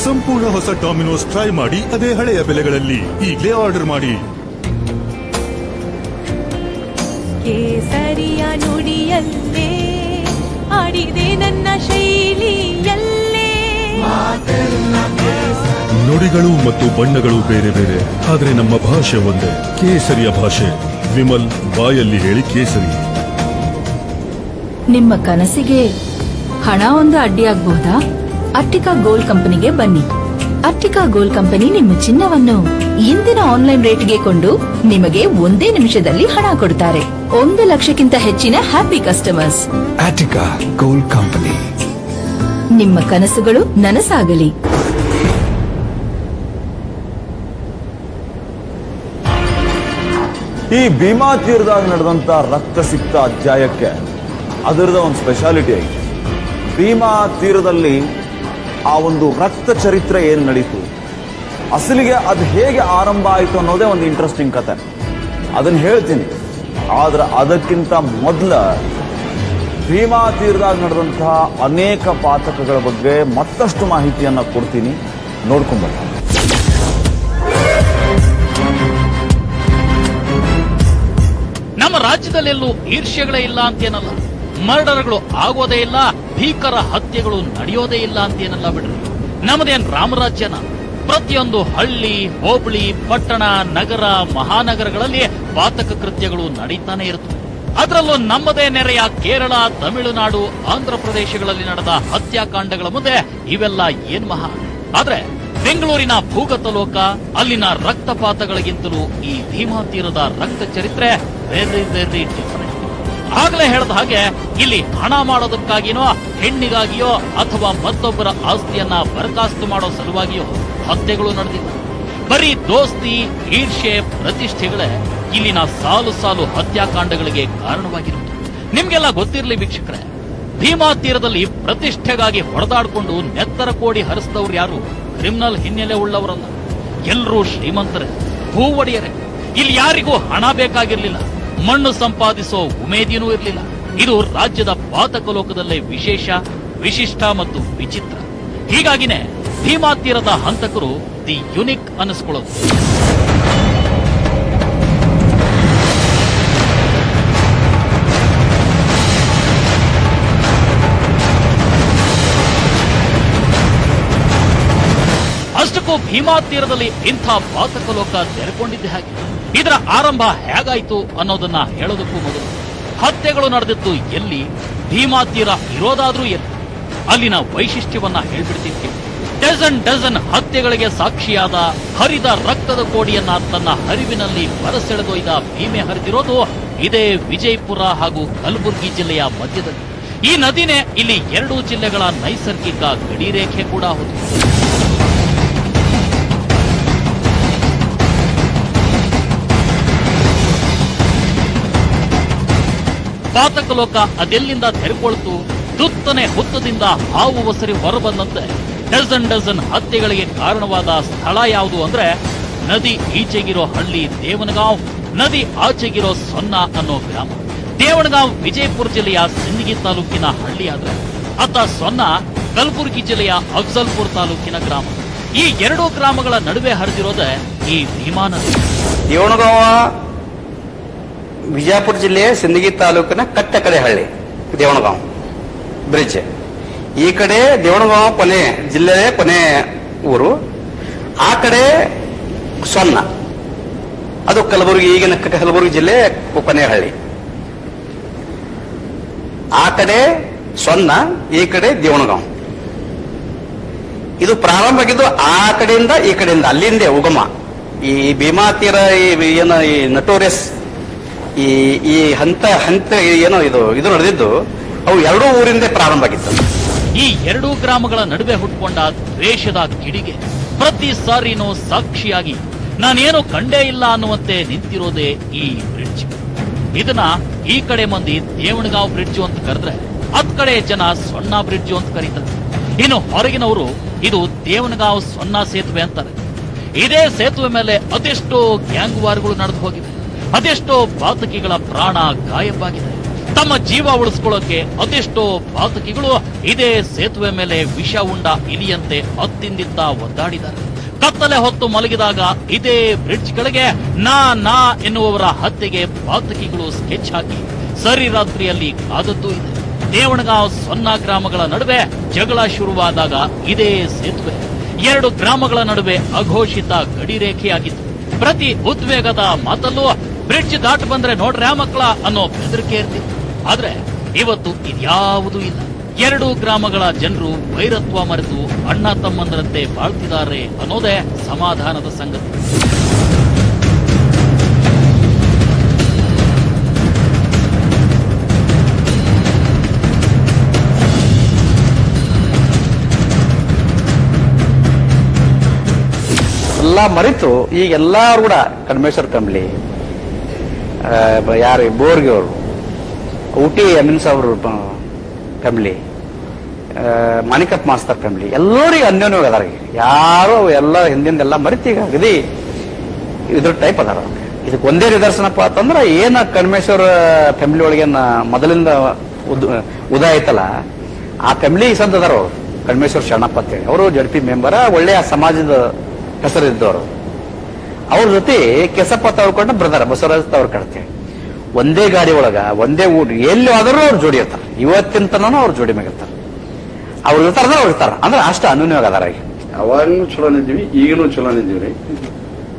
ಸಂಪೂರ್ಣ ಹೊಸ ಡಾಮಿನೋಸ್ ಟ್ರೈ ಮಾಡಿ ಅದೇ ಹಳೆಯ ಬೆಲೆಗಳಲ್ಲಿ ಈಗಲೇ ಆರ್ಡರ್ ಮಾಡಿ. ಕೇಸರಿಯ ನುಡಿಯಲ್ಲೇ ಆಡಿದೆ ನನ್ನ ಶೈಲಿಯಲ್ಲೇ. ನುಡಿಗಳು ಮತ್ತು ಬಣ್ಣಗಳು ಬೇರೆ ಬೇರೆ, ಆದ್ರೆ ನಮ್ಮ ಭಾಷೆ ಒಂದೇ, ಕೇಸರಿಯ ಭಾಷೆ. ವಿಮಲ್ ಬಾಯಲ್ಲಿ ಹೇಳಿ ಕೇಸರಿ. ನಿಮ್ಮ ಕನಸಿಗೆ ಹಣ ಒಂದು ಅಡ್ಡಿಯಾಗಬಹುದಾ? ಅಟ್ಟಿಕಾ ಗೋಲ್ಡ್ ಕಂಪನಿಗೆ ಬನ್ನಿ. ಅಟ್ಟಿಕಾ ಗೋಲ್ಡ್ ಕಂಪನಿ ನಿಮ್ಮ ಚಿನ್ನವನ್ನು ಇಂದಿನ ಆನ್ಲೈನ್ ರೇಟ್ಗೆ ಕೊಂಡು ನಿಮಗೆ ಒಂದೇ ನಿಮಿಷದಲ್ಲಿ ಹಣ ಕೊಡುತ್ತಾರೆ. 1 ಲಕ್ಷಕ್ಕಿಂತ ಹೆಚ್ಚಿನ happy customers. Attica Gold Company. ನಿಮ್ಮ ಕನಸುಗಳು ನನಸಾಗಲಿ. ಈ ಭೀಮಾ ತೀರದಾಗ ನಡೆದಂತ ರಕ್ತ ಸಿಕ್ತ ಅಧ್ಯಾಯಕ್ಕೆ ಅದರದ ಒಂದು ಸ್ಪೆಷಾಲಿಟಿ ಐತೆ. ಭೀಮಾ ತೀರದಲ್ಲಿ ಆ ಒಂದು ರಕ್ತ ಚರಿತ್ರೆ ಏನ್ ನಡೀತು, ಅಸಲಿಗೆ ಅದು ಹೇಗೆ ಆರಂಭ ಆಯಿತು ಅನ್ನೋದೇ ಒಂದು ಇಂಟ್ರೆಸ್ಟಿಂಗ್ ಕತೆ. ಅದನ್ನ ಹೇಳ್ತೀನಿ, ಆದ್ರೆ ಅದಕ್ಕಿಂತ ಮೊದಲ ಭೀಮಾ ತೀರದಾಗ ನಡೆದಂತಹ ಅನೇಕ ಪಾತಕಗಳ ಬಗ್ಗೆ ಮತ್ತಷ್ಟು ಮಾಹಿತಿಯನ್ನ ಕೊಡ್ತೀನಿ, ನೋಡ್ಕೊಂಡ್ಬರ್ತೀನಿ. ನಮ್ಮ ರಾಜ್ಯದಲ್ಲೆಲ್ಲೂ ಈರ್ಷ್ಯಗಳೇ ಇಲ್ಲ ಅಂತೇನಲ್ಲ, ಮರ್ಡರ್ಗಳು ಆಗೋದೇ ಇಲ್ಲ, ಭೀಕರ ಹತ್ಯೆಗಳು ನಡೆಯೋದೇ ಇಲ್ಲ ಅಂತೇನಲ್ಲ ಬಿಡ್ರಿ. ನಮ್ಮದೇನ್ ರಾಮರಾಜ್ಯನ? ಪ್ರತಿಯೊಂದು ಹಳ್ಳಿ, ಹೋಬಳಿ, ಪಟ್ಟಣ, ನಗರ, ಮಹಾನಗರಗಳಲ್ಲಿ ಪಾತಕ ಕೃತ್ಯಗಳು ನಡೀತಾನೆ ಇರುತ್ತವೆ. ಅದರಲ್ಲೂ ನಮ್ಮದೇ ನೆರೆಯ ಕೇರಳ, ತಮಿಳುನಾಡು, ಆಂಧ್ರ ಪ್ರದೇಶಗಳಲ್ಲಿ ನಡೆದ ಹತ್ಯಾಕಾಂಡಗಳ ಮುಂದೆ ಇವೆಲ್ಲ ಏನ್ ಮಹಾ. ಆದ್ರೆ ಬೆಂಗಳೂರಿನ ಭೂಗತ ಲೋಕ, ಅಲ್ಲಿನ ರಕ್ತಪಾತಗಳಿಗಿಂತಲೂ ಈ ಭೀಮಾ ತೀರದ ರಕ್ತ ಚರಿತ್ರೆ ವೆರಿ ವೆರಿ ಡಿಫರೆಂಟ್. ಆಗ್ಲೇ ಹೇಳಿದ ಹಾಗೆ ಇಲ್ಲಿ ಹಣ ಮಾಡೋದಕ್ಕಾಗಿನೋ, ಹೆಣ್ಣಿಗಾಗಿಯೋ ಅಥವಾ ಮತ್ತೊಬ್ಬರ ಆಸ್ತಿಯನ್ನ ಬರಖಾಸ್ತು ಮಾಡೋ ಸಲುವಾಗಿಯೋ ಹತ್ಯೆಗಳು ನಡೆದಿಲ್ಲ. ಬರೀ ದೋಸ್ತಿ, ಈರ್ಷೆ, ಪ್ರತಿಷ್ಠೆಗಳೇ ಇಲ್ಲಿನ ಸಾಲು ಸಾಲು ಹತ್ಯಾಕಾಂಡಗಳಿಗೆ ಕಾರಣವಾಗಿರುವುದು. ನಿಮ್ಗೆಲ್ಲ ಗೊತ್ತಿರಲಿ ವೀಕ್ಷಕರೇ, ಭೀಮಾ ತೀರದಲ್ಲಿ ಪ್ರತಿಷ್ಠೆಗಾಗಿ ಹೊಡೆದಾಡಿಕೊಂಡು ನೆತ್ತರ ಕೋಡಿ ಹರಿಸಿದವ್ರು ಯಾರು ಕ್ರಿಮಿನಲ್ ಹಿನ್ನೆಲೆ ಉಳ್ಳವರಲ್ಲ. ಎಲ್ಲರೂ ಶ್ರೀಮಂತರೇ, ಭೂ ಒಡೆಯರೇ. ಇಲ್ಲಿ ಯಾರಿಗೂ ಹಣ ಬೇಕಾಗಿರ್ಲಿಲ್ಲ, ಮಣ್ಣು ಸಂಪಾದಿಸೋ ಉಮೇದಿನೂ ಇರಲಿಲ್ಲ. ಇದು ರಾಜ್ಯದ ಪಾತಕ ಲೋಕದಲ್ಲೇ ವಿಶೇಷ, ವಿಶಿಷ್ಟ ಮತ್ತು ವಿಚಿತ್ರ. ಹೀಗಾಗಿನೇ ಭೀಮಾ ತೀರದ ಹಂತಕರು ದಿ ಯುನಿಕ್ ಅನ್ನಿಸ್ಕೊಳ್ಳೋದು. ಅಷ್ಟಕ್ಕೂ ಭೀಮಾ ತೀರದಲ್ಲಿ ಇಂಥ ಪಾತಕ ಲೋಕ ತೆರೆಕೊಂಡಿದ್ದೆ ಹಾಗೆ. ಇದರ ಆರಂಭ ಹೇಗಾಯ್ತು ಅನ್ನೋದನ್ನ ಹೇಳೋದಕ್ಕೂ ಮೊದಲು ಹತ್ಯೆಗಳು ನಡೆದಿದ್ದು ಎಲ್ಲಿ, ಭೀಮಾ ತೀರ ಇರೋದಾದ್ರೂ ಎಲ್ಲಿ, ಅಲ್ಲಿನ ವೈಶಿಷ್ಟ್ಯವನ್ನ ಹೇಳ್ಬಿಡ್ತಿದ್ವಿ. ಡಜನ್ ಹತ್ಯೆಗಳಿಗೆ ಸಾಕ್ಷಿಯಾದ, ಹರಿದ ರಕ್ತದ ಕೋಡಿಯನ್ನ ತನ್ನ ಹರಿವಿನಲ್ಲಿ ಬರಸೆಳೆದೊಯ್ದ ಭೀಮೆ ಹರಿದಿರೋದು ಇದೇ ವಿಜಯಪುರ ಹಾಗೂ ಕಲಬುರಗಿ ಜಿಲ್ಲೆಯ ಮಧ್ಯದಲ್ಲಿ. ಈ ನದಿನೇ ಇಲ್ಲಿ 2 ಜಿಲ್ಲೆಗಳ ನೈಸರ್ಗಿಕ ಗಡಿರೇಖೆ ಕೂಡ ಹೌದು. ಪಾತಕ ಲೋಕ ಅದೆಲ್ಲಿಂದ ತೆರೆಕೊಳ್ತು, ತುತ್ತನೆ ಹುತ್ತದಿಂದ ಹಾವು ಒಸರಿ ಹೊರಬಂದಂತೆ ಡಜನ್ ಹತ್ಯೆಗಳಿಗೆ ಕಾರಣವಾದ ಸ್ಥಳ ಯಾವುದು ಅಂದ್ರೆ ನದಿ ಈಚೆಗಿರೋ ಹಳ್ಳಿ ದೇವನಗಾಂವ್, ನದಿ ಆಚೆಗಿರೋ ಸೊನ್ನ ಅನ್ನೋ ಗ್ರಾಮ. ದೇವನಗಾಂವ್ ವಿಜಯಪುರ ಜಿಲ್ಲೆಯ ಸಿಂದಗಿ ತಾಲೂಕಿನ ಹಳ್ಳಿ ಆದ್ರೆ ಅತ್ತ ಸೊನ್ನ ಕಲಬುರಗಿ ಜಿಲ್ಲೆಯ ಅಫ್ಜಲ್ಪುರ್ ತಾಲೂಕಿನ ಗ್ರಾಮ. ಈ ಎರಡೂ ಗ್ರಾಮಗಳ ನಡುವೆ ಹರಿದಿರೋದೇ ಈ ಭೀಮಾ ನದಿ. ದೇವಣಗಾಂವ ವಿಜಯಪುರ ಜಿಲ್ಲೆಯ ಸಿಂದಗಿ ತಾಲೂಕಿನ ಕಟ್ಟಕಡೆ ಹಳ್ಳಿ ದೇವಣಗಾಂವ್ ಬ್ರಿಡ್ಜ್. ಈ ಕಡೆ ದೇವಣಗಾಂವ ಕೊನೆ ಜಿಲ್ಲೆಯ ಕೊನೆ ಊರು, ಆ ಕಡೆ ಸೊನ್ನ, ಅದು ಕಲಬುರಗಿ, ಈಗಿನ ಕಲಬುರಗಿ ಜಿಲ್ಲೆ ಕೊನೆ ಹಳ್ಳಿ. ಆ ಕಡೆ ಸೊನ್ನ, ಈ ಕಡೆ ದೇವಣಗಾಂವ್. ಇದು ಪ್ರಾರಂಭ ಆಗಿದ್ದು ಆ ಕಡೆಯಿಂದ ಈ ಕಡೆಯಿಂದ, ಅಲ್ಲಿಂದ ಉಗಮ. ಈ ಭೀಮಾ ತೀರ ಏನು ಈ ನಟೋರಿಯಸ್ ಈ ಹಂತ ಏನೋ ಇದು ನಡೆದಿದ್ದು ಅವು ಎರಡೂ ಊರಿಂದ ಪ್ರಾರಂಭ ಆಗಿತ್ತು. ಈ ಎರಡೂ ಗ್ರಾಮಗಳ ನಡುವೆ ಹುಟ್ಕೊಂಡ ದ್ವೇಷದ ಕಿಡಿಗೆ ಪ್ರತಿ ಸಾರಿನೂ ಸಾಕ್ಷಿಯಾಗಿ ನಾನೇನು ಕಂಡೇ ಇಲ್ಲ ಅನ್ನುವಂತೆ ನಿಂತಿರೋದೇ ಈ ಬ್ರಿಡ್ಜ್. ಇದನ್ನ ಈ ಕಡೆ ಮಂದಿ ದೇವಣಗಾಂವ್ ಬ್ರಿಡ್ಜ್ ಅಂತ ಕರೆದ್ರೆ, ಅದ್ ಕಡೆ ಜನ ಸೊನ್ನ ಬ್ರಿಡ್ಜ್ ಅಂತ ಕರೀತಾರೆ. ಇನ್ನು ಹೊರಗಿನವರು ಇದು ದೇವಣಗಾಂವ್ ಸೊನ್ನ ಸೇತುವೆ ಅಂತಾರೆ. ಇದೇ ಸೇತುವೆ ಮೇಲೆ ಅದೆಷ್ಟೋ ಗ್ಯಾಂಗ್ ವಾರ್ಗಳು ನಡೆದು ಹೋಗಿವೆ, ಅದೆಷ್ಟೋ ಪಾತಕಿಗಳ ಪ್ರಾಣ ಗಾಯವಾಗಿದೆ. ತಮ್ಮ ಜೀವ ಉಳಿಸ್ಕೊಳ್ಳೋಕೆ ಅದೆಷ್ಟೋ ಪಾತಕಿಗಳು ಇದೇ ಸೇತುವೆ ಮೇಲೆ ವಿಷ ಉಂಡ ಇಲಿಯಂತೆ ಅತ್ತಿಂದಿತ್ತ ಒದ್ದಾಡಿದ್ದಾರೆ. ಕತ್ತಲೆ ಹೊತ್ತು ಮಲಗಿದಾಗ ಇದೇ ಬ್ರಿಡ್ಜ್ಗಳಿಗೆ ನಾ ಎನ್ನುವವರ ಹತ್ಯೆಗೆ ಪಾತಕಿಗಳು ಸ್ಕೆಚ್ ಹಾಕಿ ಸರಿ ರಾತ್ರಿಯಲ್ಲಿ ಕಾದದ್ದೂ ಇದೆ. ದೇವಣಗಾಂವ್ ಸೊನ್ನ ಗ್ರಾಮಗಳ ನಡುವೆ ಜಗಳ ಶುರುವಾದಾಗ ಇದೇ ಸೇತುವೆ ಎರಡು ಗ್ರಾಮಗಳ ನಡುವೆ ಅಘೋಷಿತ ಗಡಿರೇಖೆಯಾಗಿತ್ತು. ಪ್ರತಿ ಉದ್ವೇಗದ ಮಾತಲ್ಲೂ ಬ್ರಿಡ್ಜ್ ದಾಟ್ ಬಂದ್ರೆ ನೋಡ್ರ್ಯಾ ಮಕ್ಕಳ ಅನ್ನೋ ಬೆದರಿಕೆ ಇರ್ತಿತ್ತು. ಆದ್ರೆ ಇವತ್ತು ಇದ್ಯಾವುದೂ ಇಲ್ಲ. ಎರಡೂ ಗ್ರಾಮಗಳ ಜನರು ವೈರತ್ವ ಮರೆತು ಅಣ್ಣ ತಮ್ಮಂದರಂತೆ ಬಾಳ್ತಿದ್ದಾರೆ ಅನ್ನೋದೇ ಸಮಾಧಾನದ ಸಂಗತಿ. ಎಲ್ಲ ಮರೆತು ಈಗ ಎಲ್ಲಾರು ಕೂಡ ಕಡಮೇಶ್ವರ್ ಕಂಬ್ಳಿ, ಯಾರು ಬೋರ್ಗಿ ಅವರು, ಊಟಿ ಅಮೀನ್ ಸಾಬ್ರು ಕಂಬ್ಳಿ, ಮಾಣಿಕಪ್ಪ ಮಾಸ್ತರ್ ಕಂಬ್ಳಿ, ಎಲ್ಲರಿಗೂ ಅನ್ಯೋನ್ಯವಾಗಿ ಅದಾರ. ಯಾರು ಎಲ್ಲ ಹಿಂದಿಂದೆಲ್ಲ ಮರಿತಿ ಈಗ ಅಗದಿ ಇದ್ರ ಟೈಪ್ ಅದಾರ. ಇದಕ್ಕೆ ಒಂದೇ ನಿದರ್ಶನಪ್ಪ ಅಂತಂದ್ರೆ ಏನ ಕಡಮೇಶ್ವರ ಫ್ಯಾಮಿಲಿ ಒಳಗೇನ ಮೊದಲಿಂದ ಉದ ಐತಲ್ಲ, ಆ ಫ್ಯಾಮಿಲಿ ಸಂತ ಅದಾರ ಅವರು. ಕಡಮೇಶ್ವರ ಶರಣಪ್ಪ ಅಂತೇಳಿ ಅವರು ಜಡ್ಪಿ ಮೆಂಬರ, ಒಳ್ಳೆಯ ಸಮಾಜದ ಹೆಸರಿದ್ದವರು. ಅವ್ರ ಜೊತೆ ಕೆಸಪ್ಪ ತಳ್ಕೊಂಡ ಬ್ರದರ್ ಬಸವರಾಜ್ ತವ್ರ ಕಡ್ತೇವೆ. ಒಂದೇ ಗಾಡಿ ಒಳಗ ಒಂದೇ ಊಟ ಎಲ್ಲಿ ಆದರೂ ಅವ್ರು ಜೋಡಿ ಇರ್ತಾರೆ. ಇವತ್ತಿನ ತನೂ ಅವ್ರು ಜೋಡಿ ಮ್ಯಾಗಿರ್ತಾರೆ. ಅವ್ರು ಇರ್ತಾರ ಅವ್ರು ಇರ್ತಾರ ಅಂದ್ರೆ ಅಷ್ಟು ಅನ್ಯೂನ್ಯವಾಗಿ ಅದಾರ. ಈಗ ಅವಾಗನು ಚಲೋನಿದ್ದೀವಿ, ಈಗನು ಚಲೋನಿದ್ದೀವಿ ರೀ.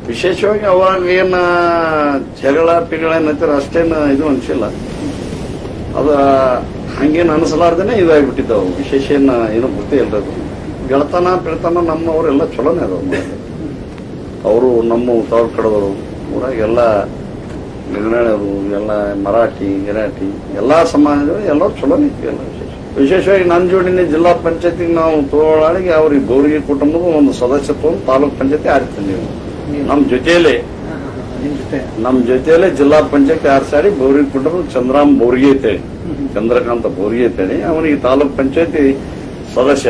ವಿಶೇಷವಾಗಿ ಅವಾಗ ಏನ ಜಗಳ ಪಿಗಳ ಏನಂತಾರೆ ಅಷ್ಟೇನು ಇದು ಅನ್ಸಿಲ್ಲ. ಅದು ಹಂಗೇನು ಅನಿಸಲಾರ್ದೇನೆ ಇದಾಗ್ಬಿಟ್ಟಿದ್ದವು. ವಿಶೇಷ ಏನು ಗೊತ್ತೇ ಇಲ್ಲದು. ಗೆಳತನ ಪಿಳ್ತನ ನಮ್ಮವರೆಲ್ಲ ಚಲೋನೇ ಅದಾವ. ಅವರು ನಮ್ಮ ತವ್ರ ಕಡದವರು ಊರಾಗ ಎಲ್ಲ ನಿರ್ಣಯರು ಎಲ್ಲ ಮರಾಠಿ ಗಿರಾಠಿ ಎಲ್ಲಾ ಸಮಾಜದವರು ಎಲ್ಲರೂ ಚಲೋನೇ ಇದ್ದೀವಲ್ಲ. ವಿಶೇಷವಾಗಿ ನನ್ನ ಜೋಡಿನೇ ಜಿಲ್ಲಾ ಪಂಚಾಯತಿಗೆ ನಾವು ತೋಳಾಳಿಗೆ ಅವ್ರಿಗೆ ಬೋರಿಗೆ ಕುಟುಂಬದ ಒಂದು ಸದಸ್ಯತ್ವ ತಾಲೂಕ್ ಪಂಚಾಯತಿ ಆರಿಸ್ತೀವಿ. ನಮ್ಮ ಜೊತೆಯಲ್ಲೇ ಜಿಲ್ಲಾ ಪಂಚಾಯತಿ ಆರಿಸಾಡಿ ಬೋರಿಗೆ ಕುಟುಂಬ ಚಂದ್ರಾಮ್ ಬೋರ್ಗಿ ಅಂತೇಳಿ, ಚಂದ್ರಕಾಂತ ಬೋರ್ಗಿ ಅಂತೇಳಿ ಅವನಿಗೆ ತಾಲೂಕ್ ಪಂಚಾಯತಿ ಸದಸ್ಯ,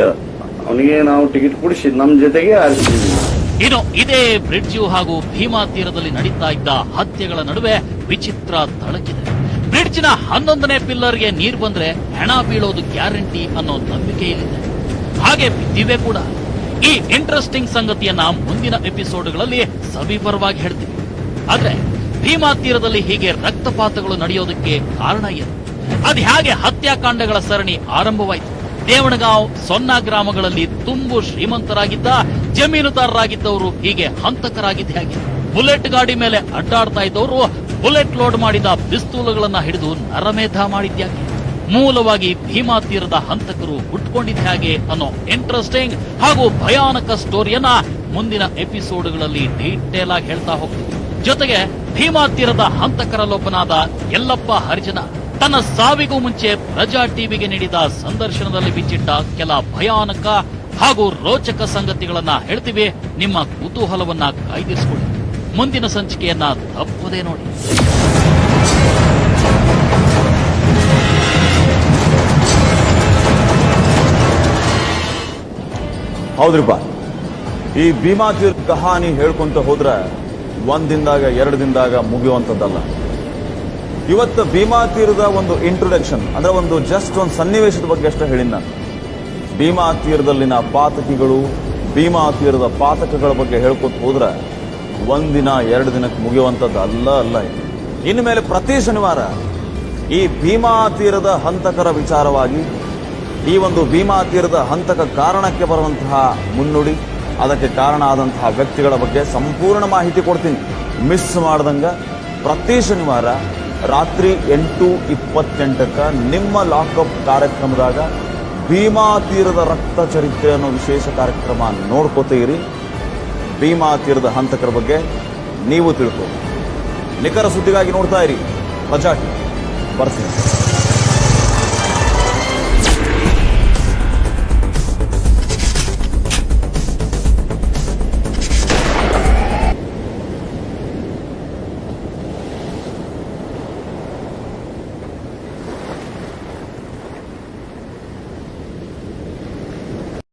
ಅವನಿಗೆ ನಾವು ಟಿಕೆಟ್ ಕೊಡಿಸಿ ನಮ್ಮ ಜೊತೆಗೆ ಆರಿಸ್ತೀವಿ. ಇನ್ನು ಇದೇ ಬ್ರಿಡ್ಜು ಹಾಗೂ ಭೀಮಾ ತೀರದಲ್ಲಿ ನಡೀತಾ ಇದ್ದ ಹತ್ಯೆಗಳ ನಡುವೆ ವಿಚಿತ್ರ ತಳಕಿದೆ. ಬ್ರಿಡ್ಜ್ನ 11ನೇ ಪಿಲ್ಲರ್ಗೆ ನೀರು ಬಂದ್ರೆ ಹೆಣ ಬೀಳೋದು ಗ್ಯಾರಂಟಿ ಅನ್ನೋ ನಂಬಿಕೆ ಇಲ್ಲಿದೆ. ಹಾಗೆ ಬಿದ್ದಿವೆ ಕೂಡ. ಈ ಇಂಟ್ರೆಸ್ಟಿಂಗ್ ಸಂಗತಿಯನ್ನ ಮುಂದಿನ ಎಪಿಸೋಡ್ಗಳಲ್ಲಿ ಸವಿವರವಾಗಿ ಹೇಳ್ತೀವಿ. ಆದ್ರೆ ಭೀಮಾ ತೀರದಲ್ಲಿ ಹೀಗೆ ರಕ್ತಪಾತಗಳು ನಡೆಯೋದಕ್ಕೆ ಕಾರಣ ಏನು? ಅದು ಹೇಗೆ ಹತ್ಯಾಕಾಂಡಗಳ ಸರಣಿ ಆರಂಭವಾಯಿತು? ದೇವಣಗಾಂವ್ ಸೊನ್ನ ಗ್ರಾಮಗಳಲ್ಲಿ ತುಂಬು ಶ್ರೀಮಂತರಾಗಿದ್ದ ಜಮೀನುದಾರರಾಗಿದ್ದವರು ಹೀಗೆ ಹಂತಕರಾಗಿದ್ದ ಹೇಗೆ? ಬುಲೆಟ್ ಗಾಡಿ ಮೇಲೆ ಅಡ್ಡಾಡ್ತಾ ಇದ್ದವರು ಬುಲೆಟ್ ಲೋಡ್ ಮಾಡಿದ ಪಿಸ್ತೂಲುಗಳನ್ನ ಹಿಡಿದು ನರಮೇಧ ಮಾಡಿದ್ಯಾಕೆ? ಮೂಲವಾಗಿ ಭೀಮಾ ತೀರದ ಹಂತಕರು ಹುಟ್ಕೊಂಡಿದ್ದ ಹೇಗೆ ಅನ್ನೋ ಇಂಟ್ರೆಸ್ಟಿಂಗ್ ಹಾಗೂ ಭಯಾನಕ ಸ್ಟೋರಿಯನ್ನ ಮುಂದಿನ ಎಪಿಸೋಡ್ಗಳಲ್ಲಿ ಡೀಟೇಲ್ ಆಗಿ ಹೇಳ್ತಾ ಹೋಗ್ತೀವಿ. ಜೊತೆಗೆ ಭೀಮಾ ತೀರದ ಹಂತಕರಲ್ಲೊಬ್ಬನಾದ ಯಲ್ಲಪ್ಪ ಹರಿಜನ ತನ್ನ ಸಾವಿಗೂ ಮುಂಚೆ ಪ್ರಜಾ ಟಿವಿಗೆ ನೀಡಿದ ಸಂದರ್ಶನದಲ್ಲಿ ಬಿಚ್ಚಿಟ್ಟ ಕೆಲ ಭಯಾನಕ ಹಾಗೂ ರೋಚಕ ಸಂಗತಿಗಳನ್ನ ಹೇಳ್ತೀವಿ. ನಿಮ್ಮ ಕುತೂಹಲವನ್ನ ಕಾಯ್ದಿರಿಸಿಕೊಳ್ಳಿ. ಮುಂದಿನ ಸಂಚಿಕೆಯನ್ನ ತಪ್ಪದೇ ನೋಡಿ. ಹೌದ್ರಿಪ್ಪ, ಈ ಭೀಮಾ ತೀರ್ ಕಹಾನಿ ಹೇಳ್ಕೊಂತ ಹೋದ್ರೆ ಒಂದಿಂದಾಗ 2 ದಿನದಾಗ ಮುಗಿಯುವಂಥದ್ದಲ್ಲ. ಇವತ್ತು ಭೀಮಾ ತೀರದ ಒಂದು ಇಂಟ್ರೊಡಕ್ಷನ್ ಅಂದ್ರೆ ಒಂದು ಜಸ್ಟ್ ಒಂದು ಸನ್ನಿವೇಶದ ಬಗ್ಗೆ ಅಷ್ಟೇ ಹೇಳಿನ ನಾನು. ಭೀಮಾ ತೀರದಲ್ಲಿನ ಪಾತಕಿಗಳು, ಭೀಮಾ ತೀರದ ಪಾತಕಗಳ ಬಗ್ಗೆ ಹೇಳ್ಕೊತ ಹೋದ್ರೆ ಒಂದಿನ 2 ದಿನಕ್ಕೆ ಮುಗಿಯುವಂಥದ್ದು ಅಲ್ಲ ಇದು. ಇನ್ಮೇಲೆ ಪ್ರತಿ ಶನಿವಾರ ಈ ಭೀಮಾ ತೀರದ ಹಂತಕರ ವಿಚಾರವಾಗಿ, ಈ ಒಂದು ಭೀಮಾ ತೀರದ ಹಂತಕ ಕಾರಣಕ್ಕೆ ಬರುವಂತಹ ಮುನ್ನುಡಿ, ಅದಕ್ಕೆ ಕಾರಣ ಆದಂತಹ ವ್ಯಕ್ತಿಗಳ ಬಗ್ಗೆ ಸಂಪೂರ್ಣ ಮಾಹಿತಿ ಕೊಡ್ತೀನಿ. ಮಿಸ್ ಮಾಡ್ದಂಗ ಪ್ರತಿ ಶನಿವಾರ ರಾತ್ರಿ 8:28 ನಿಮ್ಮ ಲಾಕಪ್ ಕಾರ್ಯಕ್ರಮದಾಗ ಭೀಮಾ ತೀರದ ರಕ್ತ ಚರಿತ್ರೆ ಅನ್ನೋ ವಿಶೇಷ ಕಾರ್ಯಕ್ರಮ ನೋಡ್ಕೋತೀರಿ. ಭೀಮಾ ತೀರದ ಹಂತಕರ ಬಗ್ಗೆ ನೀವು ತಿಳ್ಕೊ. ನಿಖರ ಸುದ್ದಿಗಾಗಿ ನೋಡ್ತಾ ಇರಿ ಪ್ರಜಾ ಟಿವಿ. ಬರ್ತೀನಿ.